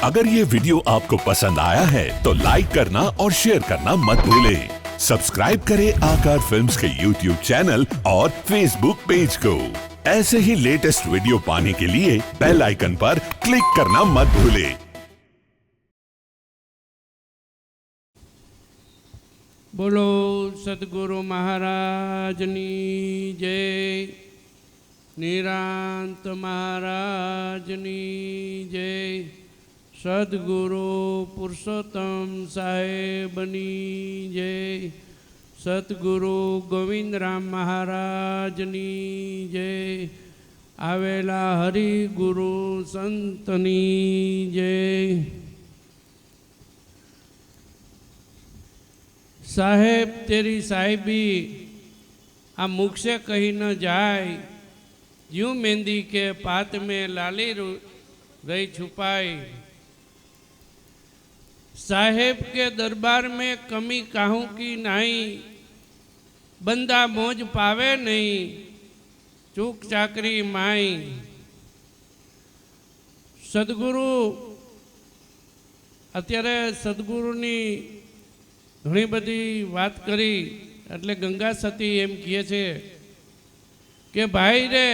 अगर ये वीडियो आपको पसंद आया है तो लाइक करना और शेयर करना मत भूलें। सब्सक्राइब करें आकार फिल्म्स के YouTube चैनल और Facebook पेज को। ऐसे ही लेटेस्ट वीडियो पाने के लिए बेल आइकन पर क्लिक करना मत भूलें। बोलो सद्गुरु महाराजनी जय, निरांत महाराजनी जय, सद्गुरु पुरुषोत्तम साहेबनी जय, सद्गुरु गोविंदराम महाराजनी जय, आवेला हरिगुरु संतनी जय। साहेब तेरी साहिबी आ मुख से कही न जाए, यूं मेहंदी के पात में लाली रही छुपाई। साहेब के दरबार में कमी काहू की नहीं, बंदा मौज पावे नहीं, चूक चाकरी माई। सद्गुरु अत्यारे सद्गुरुनी घणी बधी बात करी એટલે ગંગા સતી એમ કહે છે કે ભાઈ રે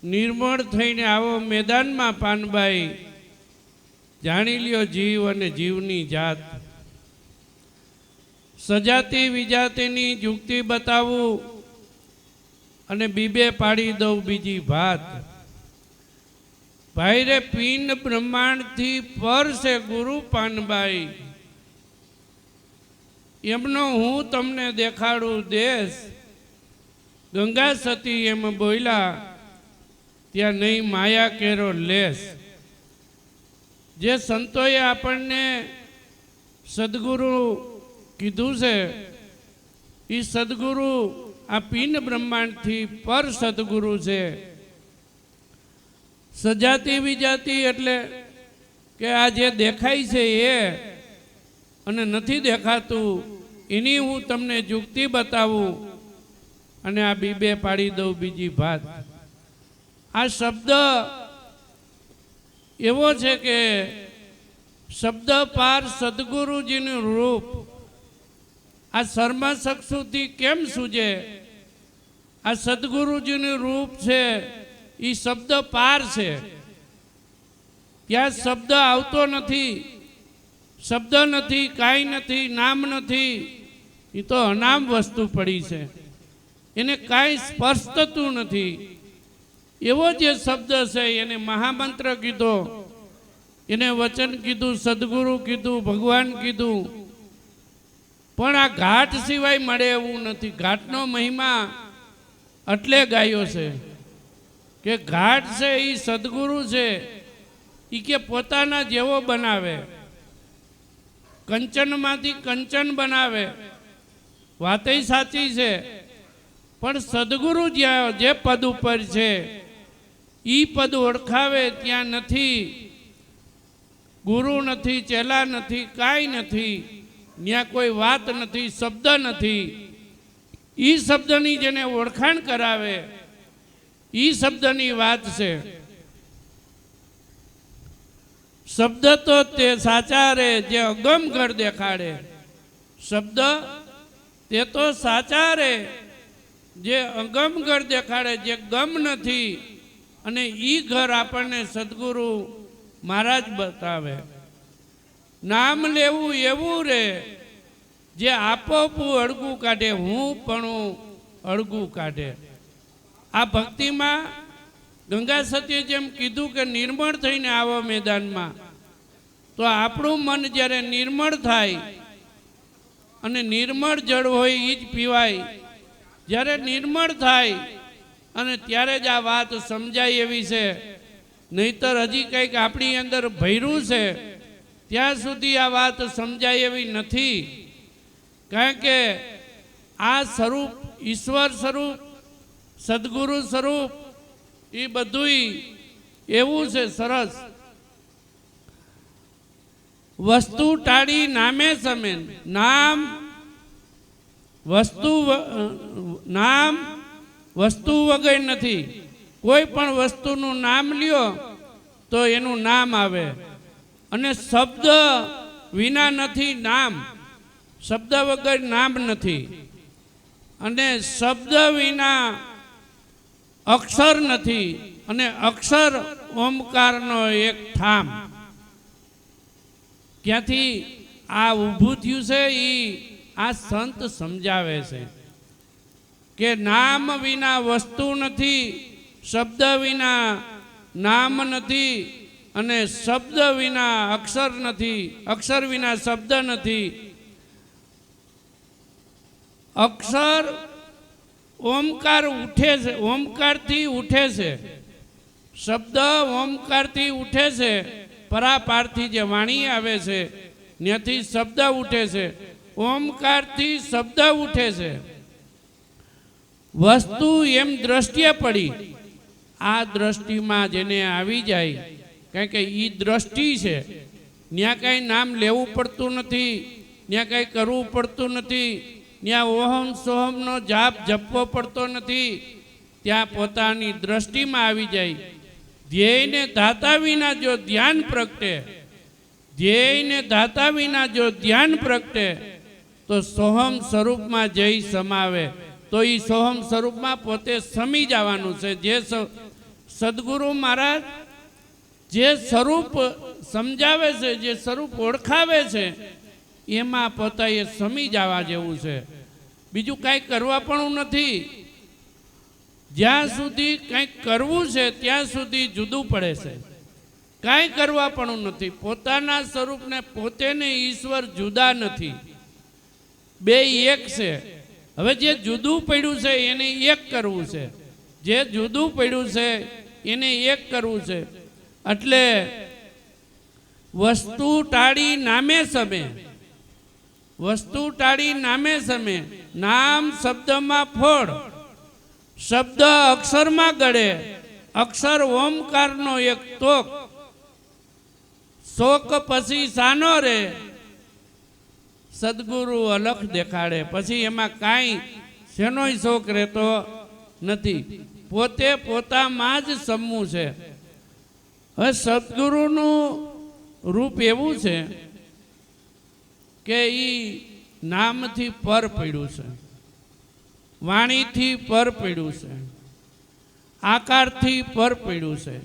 નિર્મળ થઈને આવો મેદાનમાં પાનબાઈ, જાણી લ્યો જીવ અને જીવની જાત। સજાતી વિજાતીની યુક્તિ બતાવું અને બીબે પાડી દઉં બીજી ભાત। ભાઈ રે પિંડ બ્રહ્માંડથી પર છે ગુરુ પાનબાઈ, એમનો હું તમને દેખાડું દેશ। ગંગા સતી એમ બોલ્યા ત્યાં નહીં માયા કેરો લેશ। જે સંતોએ આપણને સદગુરુ કીધું છે એ સદગુરુ આ પિંડ બ્રહ્માંડથી પર સદગુરુ છે। સજાતી વિજાતી એટલે કે આ જે દેખાય છે એ અને નથી દેખાતું એની હું તમને યુક્તિ બતાવું અને આ બીબે પાડી દઉં બીજી ભાત। આ શબ્દ એવો છે કે શબ્દ પાર સદગુરુજીનું રૂપ આ સર્મચક્ષુથી કેમ સૂજે। આ સદગુરુજીનું રૂપ છે એ શબ્દ પાર છે, ત્યાં શબ્દ આવતો નથી, શબ્દ નથી, કાંઈ નથી, નામ નથી, એ તો અનામ વસ્તુ પડી છે, એને કાંઈ સ્પર્શતું નથી। એવો જે શબ્દ છે એને મહામંત્ર કીધો, એને વચન કીધું, સદગુરુ કીધું, ભગવાન કીધું, પણ આ ઘાટ સિવાય મળે એવું નથી। ઘાટનો મહિમા એટલે ગાયો છે કે ઘાટ છે એ સદગુરુ છે, એ કે પોતાના જેવો બનાવે, કંચનમાંથી કંચન બનાવે, વાતય સાચી છે, પણ સદગુરુ જ્યાં જે પદ ઉપર છે એ પદ ઓળખાવે ત્યાં નથી, ગુરુ નથી, ચેલા નથી, કાંઈ નથી, ત્યાં કોઈ વાત નથી, શબ્દ નથી। એ શબ્દની જેને ઓળખાણ કરાવે એ શબ્દની વાત છે। શબ્દ તો તે સાચા રે જે અગમ ઘર દેખાડે, શબ્દ તે તો સાચા રે જે અગમ ઘર દેખાડે, જે ગમ નથી અને ઈ ઘર આપણને સદગુરુ મહારાજ બતાવે। નામ લેવું એવું રે જે આપોપું અળગું કાઢે, હું પણ અળગું કાઢે। આ ભક્તિમાં ગંગા સતીએ જેમ કીધું કે નિર્મળ થઈને આવો મેદાનમાં, તો આપણું મન જ્યારે નિર્મળ થાય અને નિર્મળ જળ હોય એ જ પીવાય, જ્યારે નિર્મળ થાય અને ત્યારે જ આ વાત સમજાય એવી છે। નહીતર હજી કંઈક આપણી અંદર ભર્યું છે ત્યાં સુધી આ વાત સમજાય એવી નથી। કારણ કે આ સ્વરૂપ ઈશ્વર સ્વરૂપ, સદગુરુ સ્વરૂપ એ બધું એવું છે સરસ। વસ્તુ ટાળી નામે સમે, નામ વસ્તુ, નામ વસ્તુ વગર નથી। કોઈ પણ વસ્તુનું નામ લ્યો તો એનું નામ આવે, અને શબ્દ વિના નથી નામ, શબ્દ વગર નામ નથી, અને શબ્દ વિના અક્ષર નથી, અને અક્ષર ઓમકારનો એક ઠામ. ક્યાંથી આ ઊભું થયું છે એ આ સંત સમજાવે છે કે નામ વિના વસ્તુ નથી, શબ્દ વિના નામ નથી, અને શબ્દ વિના અક્ષર નથી, અક્ષર વિના શબ્દ નથી. અક્ષર ઓમકાર ઉઠે છે, ઓમકારથી ઉઠે છે. શબ્દ ઓમકારથી ઉઠે છે. પરાપારથી જે વાણી આવે છે ત્યાંથી શબ્દ ઉઠે છે. ઓમકારથી શબ્દ ઉઠે છે. વસ્તુ એમ દ્રષ્ટિએ પડી, આ દ્રષ્ટિમાં જેને આવી જાય, કારણ કે એ દ્રષ્ટિ છે, ત્યાં કાંઈ નામ લેવું પડતું નથી, ત્યાં કાંઈ કરવું પડતું નથી, ત્યાં ઓહમ સોહમનો જાપ જપવો પડતો નથી, ત્યાં પોતાની દ્રષ્ટિમાં આવી જાય. ધ્યેયને ધાતા વિના જો ધ્યાન પ્રગટે, ધ્યેયને ધાતા વિના જો ધ્યાન પ્રગટે તો સોહમ સ્વરૂપમાં જઈ સમાવે. તો એ સોહમ સ્વરૂપમાં પોતે સમી જવાનું છે. જે સદગુરુ મહારાજ જે સ્વરૂપ સમજાવે છે, જે સ્વરૂપ ઓળખાવે છે, એમાં પોતાએ સમી જવા જેવું છે. બીજું કાંઈ કરવા પણ નથી. જ્યાં સુધી કંઈક કરવું છે ત્યાં સુધી જુદું પડે છે. કાંઈ કરવા પણ નથી. પોતાના સ્વરૂપને પોતે ને ઈશ્વર જુદા નથી, બે એક છે. હવે જે જુદું પડ્યું છે એને એક કરવું છે, જે જુદું પડ્યું છે એને એક કરવું છે. એટલે વસ્તુ ટાળી નામે સમે, વસ્તુ ટાળી નામે સમે. નામ શબ્દમાં ફોડ, શબ્દ અક્ષરમાં ગળે, અક્ષર ઓમકારનો એક તોક. શોક પછી સાનો રે, સદગુરુ અલખ દેખાડે. પછી એમાં કાંઈ શેનોય શોક રહેતો નથી. પોતે પોતામાં જ સમવું છે. હવે સદગુરુનું રૂપ એવું છે કે એ નામથી પર પડ્યું છે, વાણીથી પર પડ્યું છે, આકારથી પર પડ્યું છે.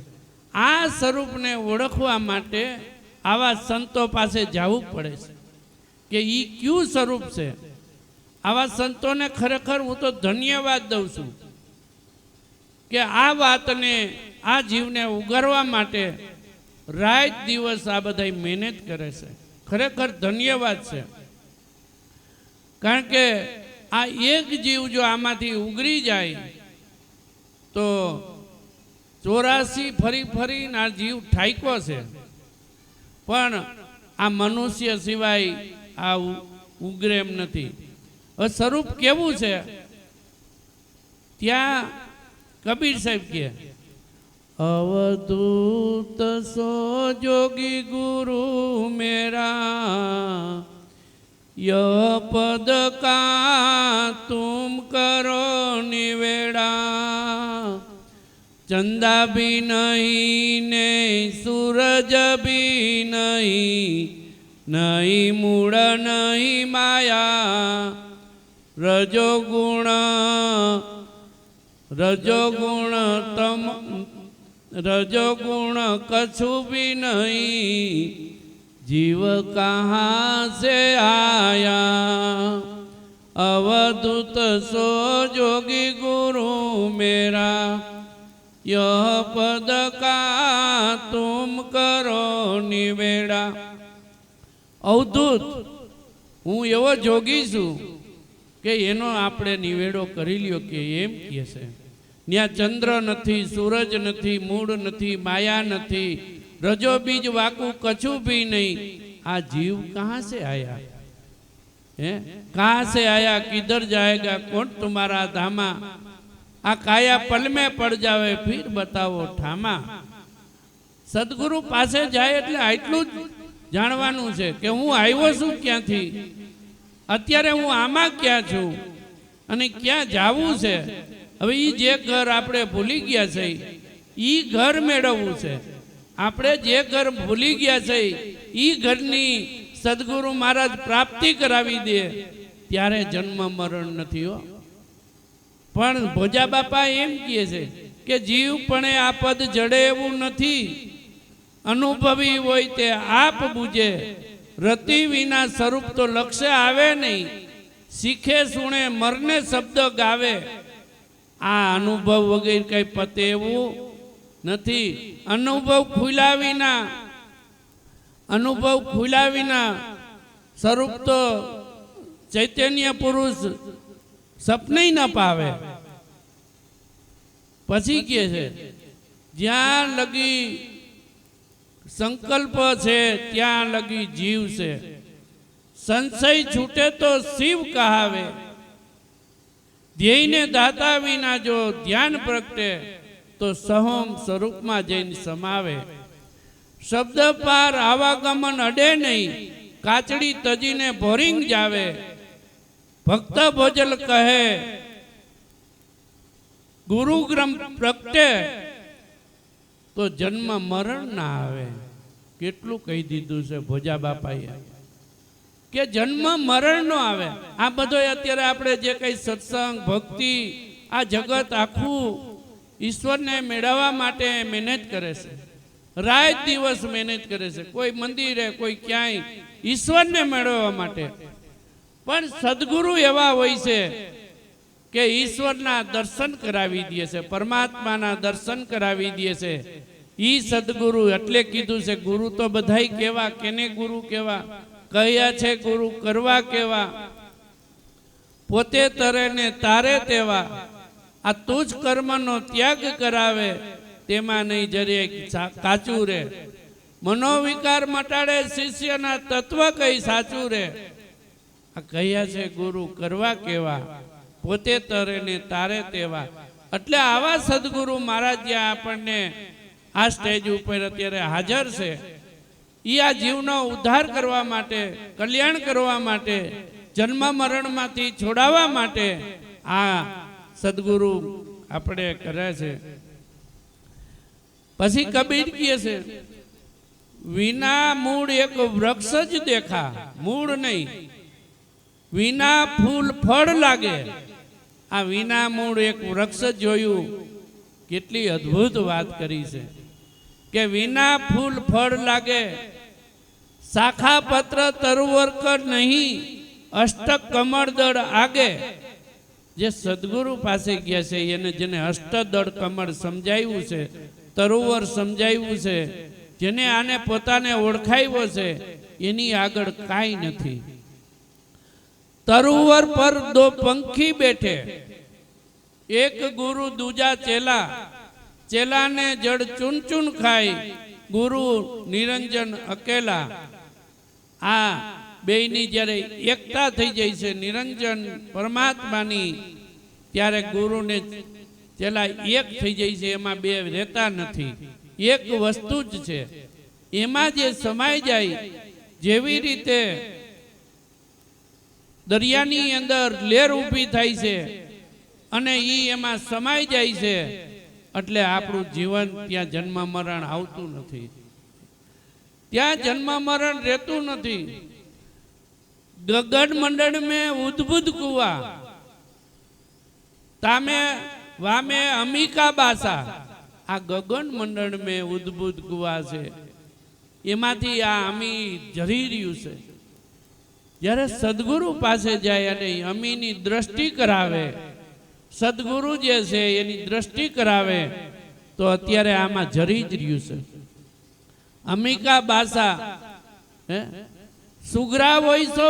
આ સ્વરૂપને ઓળખવા માટે આવા સંતો પાસે જવું પડે છે કે એ કયું સ્વરૂપ છે. આવા સંતોને ખરેખર હું તો ધન્યવાદ દઉં છું કે આ વાતને, આ જીવને ઉગારવા માટે રાત દિવસ આ બધા મહેનત કરે છે. ખરેખર ધન્યવાદ છે. કારણ કે આ એક જીવ જો આમાંથી ઉગરી જાય તો 84 ફરી ફરીને આ જીવ ઠાયકો છે. પણ આ મનુષ્ય સિવાય આ ઉગરે એમ નથી. હવે સ્વરૂપ કેવું છે? ત્યાં કબીર સાહેબ કે અવધૂત સો જોગી ગુરુ મેરા, ય પદ કા તુમ કરો નિવેડા. ચંદા ભી નહીં ને સૂરજ ભી નહીં, નહીં મૂળ નહીં માયા. રજોગુણ રજોગુણ રજોગુણ કછું ભી નહીં, जीव कहाँ से आया. अवधूत सो जोगी गुरु मेरा, यह पद का तुम करो निवेड़ा. अवधूत હું એવો જોગી છું કે એનો આપણે નિવેડો કરી લ્યો કે એમ કહે છે. ત્યાં ચંદ્ર નથી, સૂરજ નથી, મૂળ નથી, માયા નથી, रजो बीज वाकू कछु भी नहीं. आ जीव कहाँ से आया है? कहाँ से आया, किधर जाएगा, कौन तुम्हारा धामा. आ काया पल में पड़ जावे, फिर बताओ ठामा. सदगुरु पासे जाए એટલે આટલું જ જાણવાનું છે કે હું આવ્યો છું ક્યાંથી, અત્યારે હું આમાં ક્યાં છું અને ક્યાં જાવું છે. હવે એ જે ઘર આપણે ભૂલી ગયા છે એ ઘર મેળવવું છે. આપણે જે ઘર ભૂલી ગયા છે એ ઘરની સદગુરુ મહારાજ પ્રાપ્તિ કરાવી દે ત્યારે જન્મ મરણ નથી હો. પણ ભોજા બાપા એમ કહે છે કે જીવ પણ આ પદ જડે એવું નથી, અનુભવી હોય તે આપ બુજે, રતિ વિના સ્વરૂપ તો લક્ષ્ય આવે નહીં, શીખે સુણે મરને શબ્દ ગાવે. આ અનુભવ વગેરે કઈ પતે એવું નથી. અનુભવ ખુલ્યા વિના સ્વરૂપ તો ચૈતન્ય પુરુષ સપને ન પાવે. પછી કે છે જ્યાં લગી સંકલ્પ છે ત્યાં લગી જીવ છે, સંશય છૂટે તો શિવ કહાવે. ધ્યેયને દાતા વિના જો ધ્યાન પ્રગટે તો સહોમ સ્વરૂપમાં જઈને સમાવે. શબ્દ પાર આવાગમન અડે નહીં, કાચડી તજીને ભોરિંગ જાવે. ભક્ત ભોજલ કહે ગુરુગ્રમ પ્રગટે તો જન્મ મરણ ના આવે. કેટલું કહી દીધું છે ભોજા બાપાએ કે જન્મ મરણ નો આવે. આ બધો અત્યારે આપણે જે કઈ સત્સંગ ભક્તિ આ જગત આખું ઈશ્વરને મેળવવા માટે મહેનત કરે છે, રાત દિવસ મહેનત કરે છે, કોઈ મંદિરે કોઈ ક્યાંય ઈશ્વરને મેળવવા માટે. પણ સદગુરુ એવા હોય છે કે ઈશ્વરના દર્શન કરાવી દે છે, પરમાત્માના દર્શન કરાવી દે છે. ઈ સદગુરુ એટલે કીધું છે ગુરુ તો બધાય કેવા, કેને ગુરુ કેવા કહ્યા છે, ગુરુ કરવા કેવા. પોતે તરે ને તારે તેવા, આ તુજ કર્મનો ત્યાગ કરાવે, તેમાં નહીં જરે કાચું રે. મનોવિકાર મટાડે શિષ્યના તત્વ કઈ સાચું રે. આ કહ્યા છે ગુરુ કરવા કેવા, પોતે તરે ને તારે તેવા. એટલે આવા સદગુરુ મહારાજ જ્યાં આપણને આ સ્ટેજ ઉપર અત્યારે હાજર છે, એ આ જીવનો ઉદ્ધાર કરવા માટે, કલ્યાણ કરવા માટે, જન્મ મરણમાંથી છોડાવવા માટે આ સદગુરુ આપણે કરે છે. પછી કબીર કહે છે વિના મૂળ એક વૃક્ષ જ દેખા, મૂળ નહીં, વિના ફૂલ ફળ લાગે. આ વિના મૂળ એક વૃક્ષ જોયું, કેટલી અદ્ભુત વાત કરી છે કે વિના ફૂલ ફળ લાગે, શાખા પત્ર તરુવર્ક નહીં, અષ્ટક કમળદળ આગે. જે સદગુરુ પાસે ગયા છે એને જેને અષ્ટદળ કમળ સમજાવ્યું છે, તરુવર સમજાવ્યું છે, જેને આને પોતાને ઓળખાવ્યો છે, એની આગળ કાંઈ નથી. તરુવર પર દો પંખી બેઠે, એક ગુરુ દૂજા ચેલા, ચેલાને જડ ચૂન ચૂન ખાય, ગુરુ નિરંજન અકેલા. આ બેયની જ્યારે એકતા થઈ જાય છે નિરંજન પરમાત્માની, ત્યારે ગુરુને ચેલા એક થઈ જાય છે. એમાં બે રહેતા નથી, એક વસ્તુ જ છે. એમાં જે સમાઈ જાય, જેવી રીતે દરિયાની અંદર લહેર ઊભી થાય છે અને એ એમાં સમાઈ જાય છે, એટલે આપણું જીવન ત્યાં જન્મ મરણ આવતું નથી, ત્યાં જન્મ મરણ રહેતું નથી. ગગન મંડળ में उद्भुत कुआ, तामे वामे अमिका बासा. आ गगन मंडળ में उद्भुत कुआ છે, એમાંથી આ અમી જરી રહ્યું છે. જ્યારે સદગુરુ પાસે જાય અને અમીની દ્રષ્ટિ કરાવે, સદગુરુ જે છે એની દ્રષ્ટિ કરાવે, તો અત્યારે આમાં જરી જ રહ્યું છે. અમિકા બાસા સુગરા હોય સો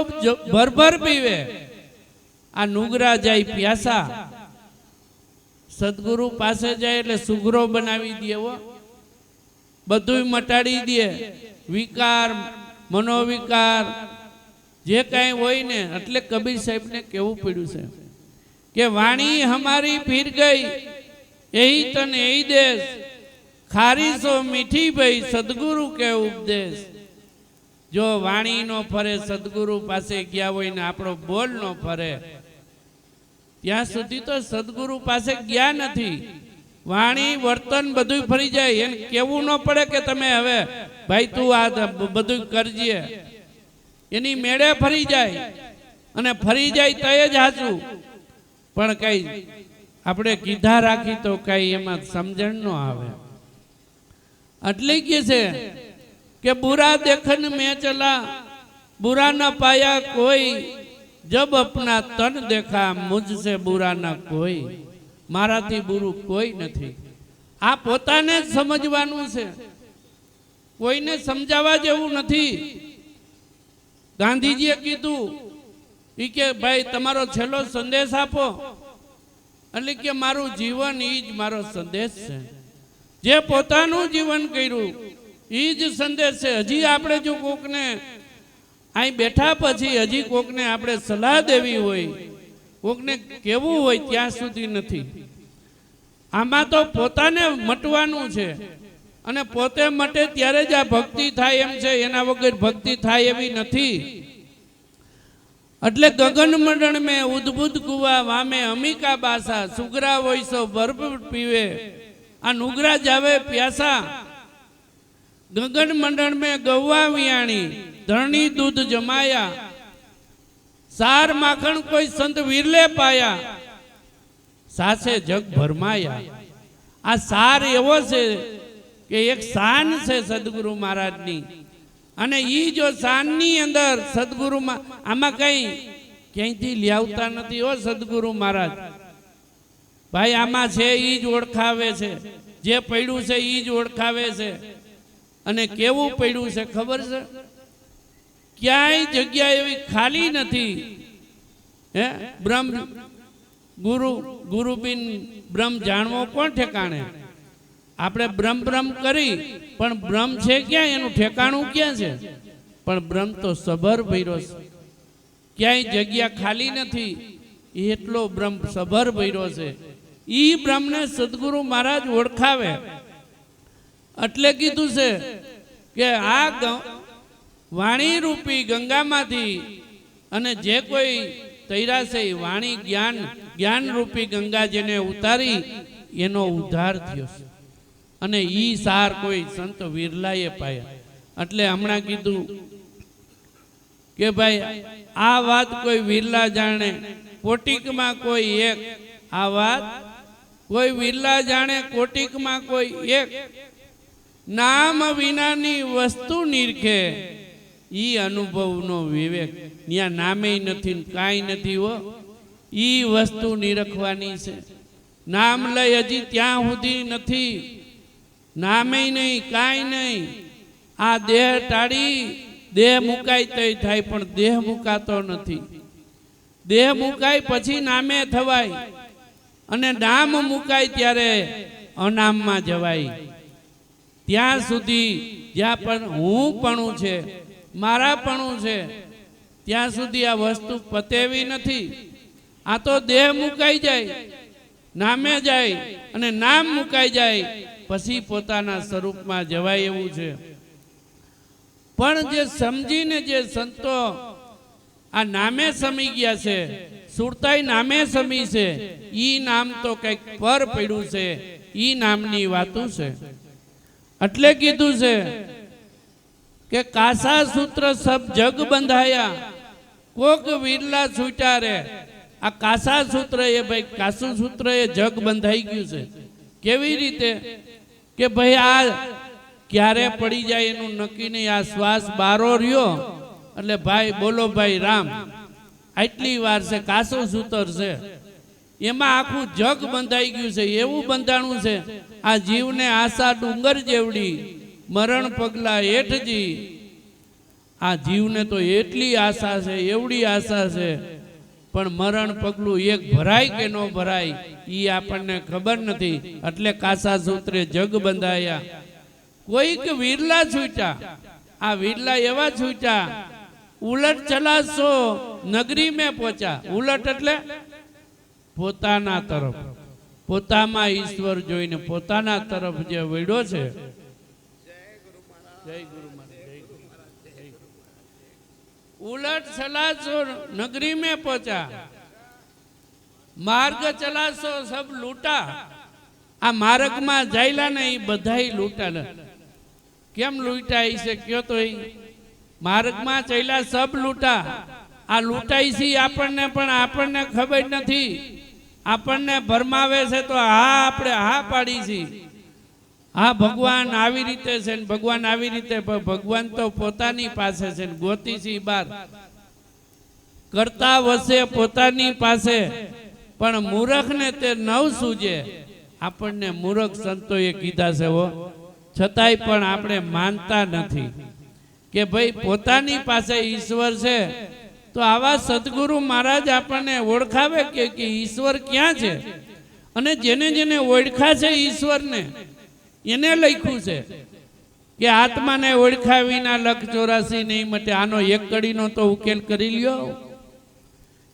ભરભર પીવે, આ નુગરા જાય પ્યાસા. સદગુરુ પાસે જાય એટલે સુગરો બનાવી દે, બધું મટાડી દે, વિકાર મનોવિકાર જે કાંઈ હોય ને. એટલે કબીર સાહેબને કેવું પડ્યું છે કે વાણી હમારી ફીર ગઈ, એહી તને એહી દેશ, ખારી સો મીઠી ભઈ, સદગુરુ કે ઉપદેશ. જો વાણી નો ફરે, સદગુરુ પાસે ગયા હોય ને આપણો બોલ નો ફરે, ત્યાં સુધી તો સદગુરુ પાસે ગયા નથી. વાણી વર્તન બધું ફરી જાય. એને કેવું ન પડે કે તમે હવે ભાઈ તું આ બધું કરજે. એની મેળે ફરી જાય અને ફરી જાય તો જ હાચું. પણ કઈ આપણે કીધા રાખી તો કઈ એમાં સમજણ ન આવે. એટલે કે છે કે બુરા દેખન મેં ચલા बुरा न पाया कोई जब अपना तन देखा मुझसे बुरा न कोई माराथी बुरु कोई नहीं. आ पोताने ज समजवानुं छे, कोईने समजावा जेवुं नथी. गांधीजीए कीधुं ई के भाई तमारो छेल्लो संदेश आपो એટલે કે મારું જીવન ઈ જ મારો સંદેશ છે. જે પોતાનું જીવન કર્યું ઈ જ સંદેશ છે. હજી આપણે જો કોકને અહીં બેઠા પછી હજી કોકને આપણે સલાહ દેવી હોય, કોકને કેવું હોય ત્યાં સુધી નથી. આમાં તો પોતાને મટવાનું છે અને પોતે મટે ત્યારે જ આ ભક્તિ થાય એમ છે. એના વગર ભક્તિ થાય એવી નથી. એટલે ગગન મંડળ મેં ઉદ્ભુત કુવા વામે અમિકા બાસા સુગરા વૈસો બર્ફ પીવે આ નુગરા જાવે પ્યાસા. ગગન મંડળ में गौवा वियाणी धरणी दूध जमाया सार माखण कोई संत विरले पाया सासे जग भरमाया. आ सार एवो छे के एक शान छे सदगुरु महाराज नी અને ઈ જો શાનની અંદર સદગુરુ આમાં કઈ ક્યાંયથી લ્યાવતા નથી હો. સદગુરુ મહારાજ ભાઈ આમાં છે ઈ જ ઓળખાવે છે. જે પડ્યું છે ઈ જ ઓળખાવે છે. અને કેવું પડ્યું છે ખબર છે? ક્યાંય જગ્યા એવી ખાલી નથી. હે બ્રહ્મ ગુરુ બિન બ્રહ્મ જાણવો કોણ ઠેકાણે? આપણે બ્રહ્મ બ્રહ્મ કરી પણ બ્રહ્મ છે ક્યાં? એનું ઠેકાણું ક્યાં છે? પણ બ્રહ્મ તો સભર ભર્યો છે. ક્યાંય જગ્યા ખાલી નથી. એટલો બ્રહ્મ સભર ભર્યો છે. ઈ બ્રહ્મને સદગુરુ મહારાજ ઓળખાવે. એટલે કીધું છે કે આ વાણી રૂપી ગંગામાંથી અને જે કોઈ તૈરા છે વાણી જ્ઞાન રૂપી ગંગા જેને ઉતારી એનો ઉદ્ધાર થયો છે. અને ઈ સાર કોઈ સંત વિરલાએ પાયા. એટલે હમણાં કીધું કે ભાઈ આ વાત કોઈ વિરલા જાણે કોટિકમાં કોઈ એક. આ વાત કોઈ વિરલા જાણે કોટિકમાં કોઈ એક. નામ વિનાની વસ્તુ નિરખે ઈ અનુભવનો વિવેક. ત્યાં નામે નથી કાંઈ નથી હો. ઈ વસ્તુ નિરખવાની છે. નામ લઈ હજી ત્યાં સુધી નથી. નામે નહીં કાંઈ નહીં. આ દેહ ટાળી દેહ મુકાય તો થાય પણ દેહ મુકાતો નથી. દેહ મુકાય પછી નામે થવાય અને નામ મુકાય ત્યારે અનામમાં જવાય. ત્યાં સુધી જ્યાં પણ હું પણું છે મારા પણું છે ત્યાં સુધી આ વસ્તુ પતેવી નથી. આ તો દેહ મુકાઈ જાય નામે જાય અને નામ મુકાઈ જાય પછી પોતાના સ્વરૂપમાં જવાય એવું છે. પણ જે સમજીને જે સંતો આ નામે સમી ગયા છે, સુરતાઈ નામે સમી છે, ઈ નામ તો કંઈક પર પડ્યું છે. ઈ નામની વાતું છે. એટલે કીધું છે કે કાસા સૂત્ર સબ જગ બંધાયા કોક વિરલા છૂટા રે. આ કાસા સૂત્ર એ ભાઈ કાસુ સૂત્ર એ જગ બંધાઈ ગયું છે. કેવી રીતે કે ભાઈ આ ક્યારે પડી જાય એનું નક્કી નહીં. આ શ્વાસ બારો રહ્યો એટલે ભાઈ બોલો ભાઈ રામ આટલી વાર છે. કાસુ સૂત્ર છે એમાં આખું જગ બંધાઈ ગયું છે. એવું બંધાણું છે આ જીવને આશા ડુંગર જેવડી મરણ પગલા હેઠજી. આ જીવને તો એટલી આશા છે એવડી આશા છે પણ મરણ પગલું એક ભરાય કે ન ભરાય ઈ આપણને ખબર નથી. એટલે કાસા સૂત્રે જગ બંધાયા કોઈક વિરલા છૂટા. આ વિરલા એવા છૂટા ઉલટ ચલાસો નગરી મેં પહોંચ્યા. ઉલટ એટલે પોતાના તરફ, પોતામાં ઈશ્વર જોઈને પોતાના તરફ જે વળ્યો છે. જય ગુરુ મહારાજ. उलट चलासो नगरी में पहुंचा, मार्ग चलासो सब लूटा. આ માર્ગમાં જાયલા ને એ બધાય લૂંટાને કેમ લૂંટાય છે કયો તો એ માર્ગમાં ચાલ્યા સબ લૂંટા આ લૂંટાઈ છે આપણને પણ આપણને ખબર નથી આપણને ભરમાવે છે તો હા આપણે હા પાડી છીએ હા ભગવાન આવી રીતે છે ને ભગવાન આવી રીતે ભગવાન તો પોતાની પાસે છે ને ગોતી છે બાર કરતા વસે પોતાની પાસે પણ મૂર્ખને તે નવ સૂજે આપણને મૂર્ખ સંતોએ કીધા છે હો છતાંય પણ આપણે માનતા નથી કે ભાઈ પોતાની પાસે ઈશ્વર છે તો આવા સદગુરુ મહારાજ આપણને ઓળખાવે કે ઈશ્વર ક્યાં છે અને જેને જેને ઓળખા છે ઈશ્વરને એને લખ્યું છે કે આત્માને ઓળખ્યા વિના લખ 84 નહીં મટે આનો એક કડીનો તો ઉકેલ કરી લ્યો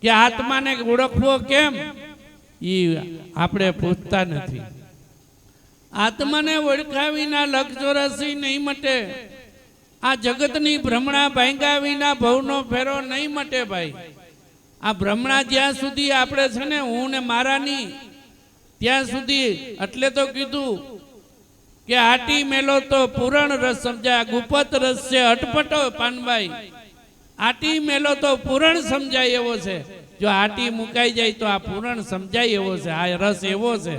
કે આત્માને ઓળખવો કેમ ઈ આપણે પૂછતા નથી આત્માને ઓળખ્યા વિના લખ 84 નહીં મટે આ જગતની ભ્રમણા ભાંગ્યા વિના ભવનો ફેરો નહીં મટે ભાઈ આ ભ્રમણા જ્યાં સુધી આપણે છે ને હું ને મારાની ત્યાં સુધી એટલે તો કીધું કે આટી મેલો તો પૂરણ રસ સમજાય ગુપત રસ છે અટપટો પાનભાઈ આટી મેલો તો પૂરણ સમજાય એવો છે જો આટી મુકાઈ જાય તો આ પૂરણ સમજાય એવો છે આ રસ એવો છે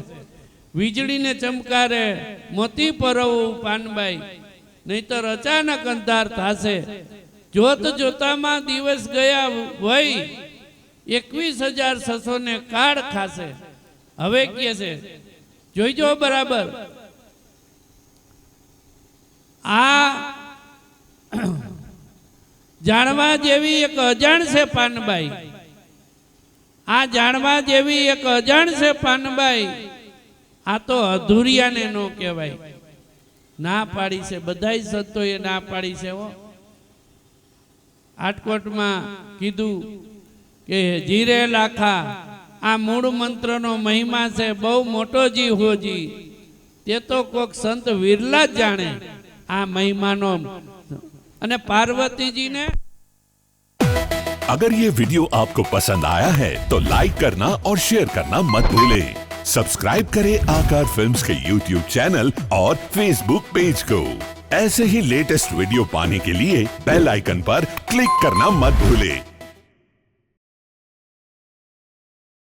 વીજળીને ચમકારે મોતી પરવું પાનભાઈ નહીતર અચાનક અંધાર થશે જોત જોતામાં દિવસ ગયા વહી 21,600 ને કાળ ખાશે હવે કે છે જોઈજો બરાબર આ જાણવા જેવી એક અજાણ છે પાનબાઈ આ જાણવા જેવી એક અજાણ છે પાનબાઈ આ તો અધૂરિયાને નો કહેવાય ના પાડી છે બધાય સંતોએ ના પાડી છે હો આટકોટમાં કીધું કે જીરે લાખા આ મૂળ મંત્રનો મહિમા છે બહુ મોટો જી હોજી તે તો કોક સંત વિરલા જ જાણે આ મહિમાનો અને પાર્વતીજી ને अगर ये वीडियो आपको पसंद आया है तो लाइक करना और शेयर करना मत भूलें। सब्सक्राइब करें आकार फिल्म्स के YouTube चैनल और Facebook पेज को। ऐसे ही लेटेस्ट वीडियो पाने के लिए बेल आइकन पर क्लिक करना मत भूलें।